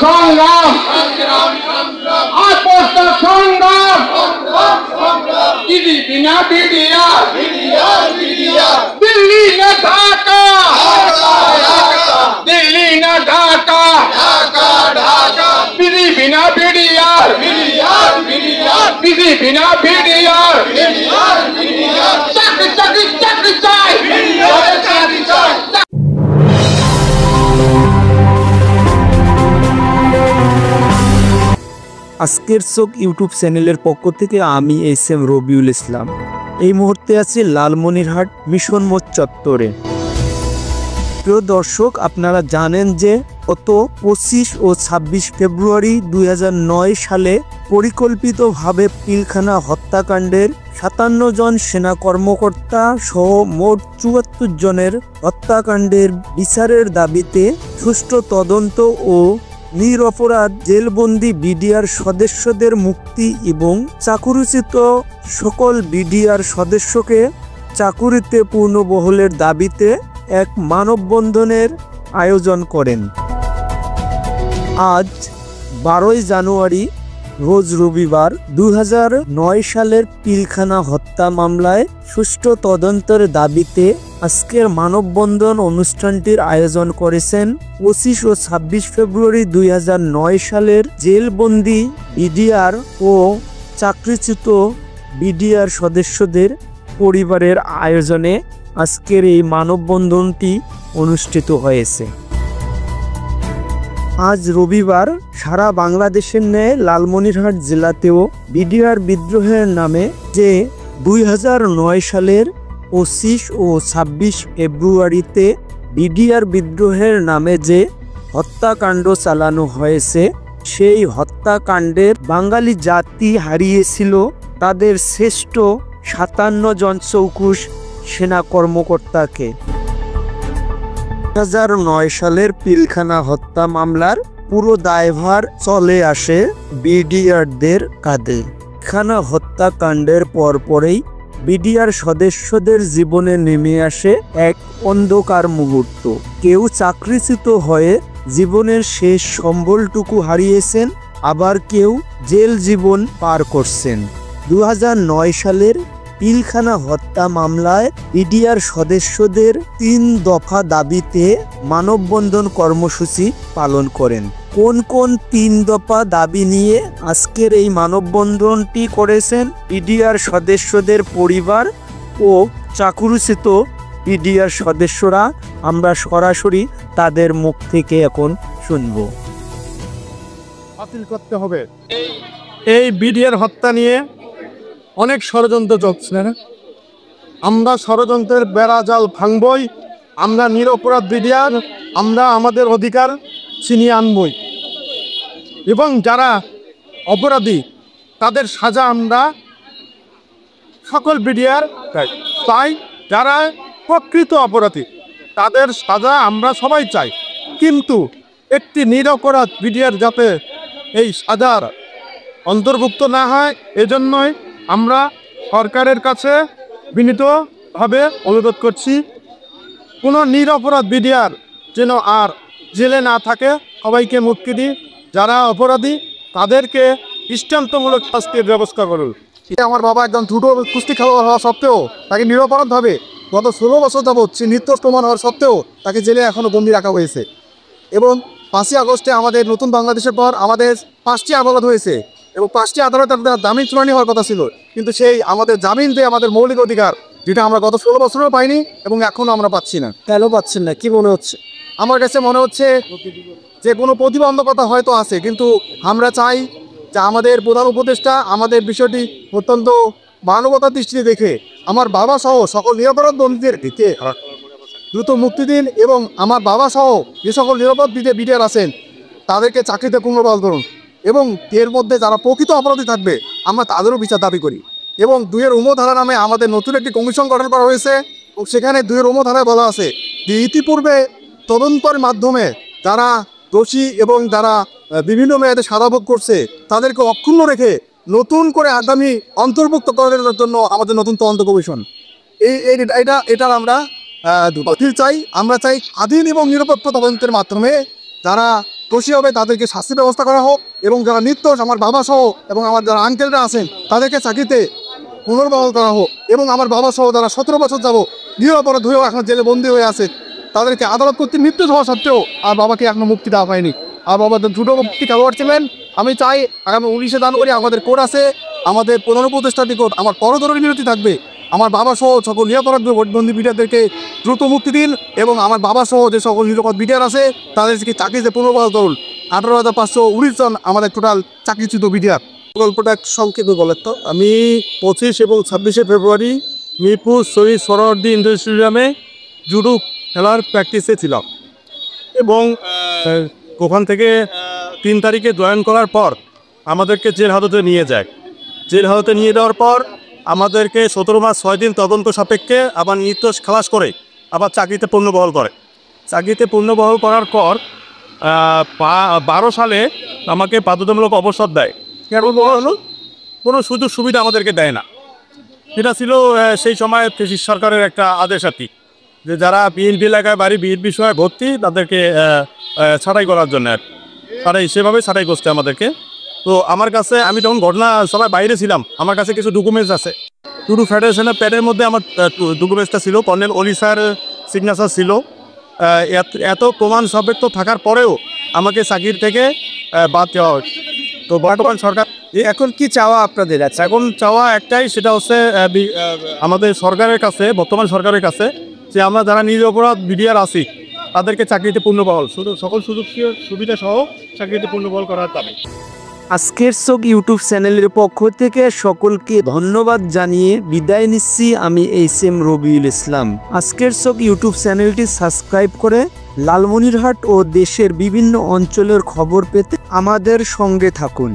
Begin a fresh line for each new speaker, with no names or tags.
সংগ্রাম আপোষ সংগ্রাম বিনা বিডিআর দিল্লি না ঢাকা দিল্লি না ঢাকা বিনা বিডিআর বিনা বিডিআর চাকরি চাকরি চাকরি চাই
আজকের চোখ ইউটিউব চ্যানেলের পক্ষ থেকে আমি এস.এম. রবিউল ইসলাম। এই মুহূর্তে আছি লালমনিরহাট মিশন মোড় চত্বরে। প্রিয় দর্শক, আপনারা জানেন যে গত 25 ও 26 ফেব্রুয়ারি 2009 সালে পরিকল্পিতভাবে পিলখানা হত্যাকাণ্ডের 57 জন সেনা কর্মকর্তা সহ মোট 74 জনের হত্যাকাণ্ডের বিচারের দাবিতে সুষ্ঠু তদন্ত ও নিরপরাধ জেলবন্দি বিডিআর সদস্যদের মুক্তি এবং চাকুরিচ্যুত সকল বিডিআর সদস্যকে চাকুরিতে পূর্ণবহালের দাবিতে এক মানববন্ধনের আয়োজন করেন। আজ 12 জানুয়ারি রোজ রবিবার 2009 সালের পিলখানা হত্যা মামলায় সুষ্ঠু তদন্তের দাবিতে আজকের মানববন্ধন অনুষ্ঠানটির আয়োজন করেছেন 25 ও 26 ফেব্রুয়ারি 2009 সালের জেলবন্দি বিডিআর ও চাকরিচ্যুত বিডিআর সদস্যদের পরিবারের আয়োজনে আজকের এই মানববন্ধনটি অনুষ্ঠিত হয়েছে। আজ রবিবার সারা বাংলাদেশের ন্যায় লালমনিরহাট জেলাতেও বিডিআর বিদ্রোহের নামে যে 2009 সালের 25 ও 26 ফেব্রুয়ারিতে বিডিআর বিদ্রোহের নামে যে হত্যাকাণ্ড চালানো হয়েছে, সেই হত্যাকাণ্ডের বাঙালি জাতি হারিয়েছিল তাদের শ্রেষ্ঠ 57 জন চৌকুশ সেনা কর্মকর্তাকে। 2009 সালের পিলখানা হত্যা মামলার পুরো দায়ভার চলে আসে বিডিআরদের কাঁধে। পিলখানা হত্যাকাণ্ডের পরপরেই বিডিআর সদস্যদের জীবনে নেমে আসে এক অন্ধকার মুহূর্ত। কেউ চাকরিচ্যুত হয়ে জীবনের শেষ সম্বলটুকু হারিয়েছেন, আবার কেউ জেল জীবন পার করছেন। 2009 সালের পিলখানা হত্যা মামলায় বিডিআর সদস্যদের 3 দফা দাবিতে মানববন্ধন কর্মসূচি পালন করেন। কোন কোন 3 দফা দাবি নিয়ে আজকের এই মানববন্ধনটি করেছেন বিডিআর সদস্যদের পরিবার ও চাকুরিচ্যুত বিডিআর সদস্যরা, আমরা সরাসরি তাদের মুখ থেকে এখন শুনব।
বাতিল করতে হবে। এই বিডিআর হত্যা নিয়ে অনেক ষড়যন্ত্র চলছে। আমরা ষড়যন্ত্রের বেড়াজাল ভাঙবই। আমরা নিরপরাধ বিডিআর, আমরা আমাদের অধিকার ছিনিয়ে আনবই এবং যারা অপরাধী তাদের সাজা আমরা সকল বিডিআর চাই। যারা প্রকৃত অপরাধী তাদের সাজা আমরা সবাই চাই, কিন্তু একটি নিরপরাধ বিডিআর যাতে এই সাজার অন্তর্ভুক্ত না হয়, এজন্যই আমরা সরকারের কাছে বিনীতভাবে অনুরোধ করছি, কোনো নিরপরাধ বিডিআর যেন আর জেলে না থাকে। সবাইকে মুক্তি দিই, যারা অপরাধী তাদেরকে দৃষ্টান্তমূলক শাস্তির ব্যবস্থা করুন।
আমার বাবা একদম দ্রুত কুস্তি খেলোয়াড় হওয়া সত্ত্বেও তাকে নিরপরাধভাবে গত 16 বছর যাবৎ নির্দোষ প্রমাণ হওয়ার সত্ত্বেও তাকে জেলে এখনও বন্দী রাখা হয়েছে। এবং 5ই আগস্টে আমাদের নতুন বাংলাদেশের পর আমাদের 5টি আদালত হয়েছে এবং 5টি আদালতের জামিন শুনানি হওয়ার কথা ছিল, কিন্তু সেই আমাদের জামিন যে আমাদের মৌলিক অধিকার, যেটা আমরা গত 16 বছরেও পাইনি এবং এখনও আমরা পাচ্ছি না।
কেন পাচ্ছেন না, কি মনে হচ্ছে?
আমার কাছে মনে হচ্ছে যে কোনো প্রতিবন্ধকতা হয়তো আছে, কিন্তু আমরা চাই যে আমাদের প্রধান উপদেষ্টা আমাদের বিষয়টি অত্যন্ত মানবতার দৃষ্টিতে দেখে আমার বাবা সহ সকল নিরপরাধ বন্দীদের দ্রুত মুক্তি দিন এবং আমার বাবা সহ যে সকল নিরপরাধ বিডিআর আছেন তাদেরকে চাকরিতে পুনর্বহাল করুন এবং এর মধ্যে যারা প্রকৃত অপরাধী থাকবে আমরা তাদেরও বিচার দাবি করি। এবং 2-এর ধারা নামে আমাদের নতুন একটি কমিশন গঠন করা হয়েছে এবং সেখানে 2-এর ধারায় বলা আছে যে ইতিপূর্বে তদন্তের মাধ্যমে যারা দোষী এবং যারা বিভিন্ন মেয়াদে সাজা ভোগ করছে তাদেরকে অক্ষুণ্ণ রেখে নতুন করে আগামী অন্তর্ভুক্ত করার জন্য আমাদের নতুন তদন্ত কমিশন এটার আমরা বাতিল চাই। আমরা চাই স্বাধীন এবং নিরপেক্ষ তদন্তের মাধ্যমে যারা দোষী হবে তাদেরকে শাস্তি ব্যবস্থা করা হোক, এবং যারা নির্দোষ আমার বাবা সহ এবং আমার যারা আঙ্কেলরা আছেন তাদেরকে চাকরিতে পুনর্বহাল করা হোক, এবং আমার বাবা সহ যারা 17 বছর যাব নিরপরাধ হয়েও এখন জেলে বন্দী হয়ে আছে তাদেরকে আদালত কর্তৃক মৃত্যু হওয়া সত্ত্বেও আর বাবাকে এখনো মুক্তি দেওয়া হয়নি। আর বাবা দুটো মুক্তি খেলোয়াড় ছিলেন। আমি চাই আগামী 19 জানুয়ারি আমাদের কোর্ট আছে, আমাদের প্রধান উপদেষ্টার নিকট আমার করজোড়ে মিনতি থাকবে, আমার বাবা সহ সকল নিরাপরাধ ভোটবন্দী বিডিআরদেরকে দ্রুত মুক্তি দিন, এবং আমার বাবা সহ যে সকল নিরাপদ বিডিআর আছে তাদেরকে চাকরিতে পুনর্বহাল করুন। 18,519 জন আমাদের টোটাল চাকরিচ্যুত বিডিআর।
গল্পটা সংক্ষেপে বলেন তো। আমি 25 এবং 26শে ফেব্রুয়ারি মিরপুর শহীদ সোহরাওয়ার্দী ইনডোর স্টেডিয়ামে জুডো খেলার প্র্যাকটিসে ছিলাম, এবং ওখান থেকে 3 তারিখে জয়েন করার পর আমাদেরকে জেল হাজতে নিয়ে যায়। জেল হাজতে নিয়ে যাওয়ার পর আমাদেরকে 17 মাস 6 দিন তদন্ত সাপেক্ষে আবার নির্দোষ খালাস করে আবার চাকরিতে পুনর্বহাল করে। চাকরিতে পুনর্বহাল করার পর 12 সালে আমাকে বাধ্যতামূলক অবসর দেয়। কেন হলো? কোনো সুযোগ সুবিধা আমাদেরকে দেয় না। এটা ছিল সেই সময় ফ্যাসিস্ট সরকারের একটা আদেশ আর কি, যে যারা বিএনপি এলাকায় বাড়ি বিএনপি বিষয়ে ভর্তি তাদেরকে ছাঁটাই করার জন্য আর সেভাবে ছাঁটাই করছে আমাদেরকে। তো আমার কাছে, আমি তখন ঘটনা সবাই বাইরে ছিলাম, আমার কাছে কিছু ডকুমেন্টস আছে। টুডু ফেডারেশনের প্যাডের মধ্যে আমার ডকুমেন্টসটা ছিল, কর্নেল অলি স্যার সিগনেচার ছিল। এত প্রমাণ সাপেক্ষ থাকার পরেও আমাকে চাকরির থেকে বাদ দেওয়া হয়। তো বর্তমান সরকার
এখন কি চাওয়া আপনাদের আছে?
এখন চাওয়া একটাই, সেটা হচ্ছে আমাদের সরকারের কাছে, বর্তমান সরকারের কাছে, যে আমরা যারা নিরপরাধ বিডিআর আছি তাদেরকে চাকরিতে পুনর্বহাল, সকল সুযোগ সুবিধা সহ চাকরিতে পুনর্বহাল করার দাবি।
আজকের চোখ ইউটিউব চ্যানেলের পক্ষ থেকে সকলকে ধন্যবাদ জানিয়ে বিদায় নিচ্ছি। আমি HM রবিউল ইসলাম। আজকের চোখ ইউটিউব চ্যানেলটি সাবস্ক্রাইব করে লালমনিরহাট ও দেশের বিভিন্ন অঞ্চলের খবর পেতে আমাদের সঙ্গে থাকুন।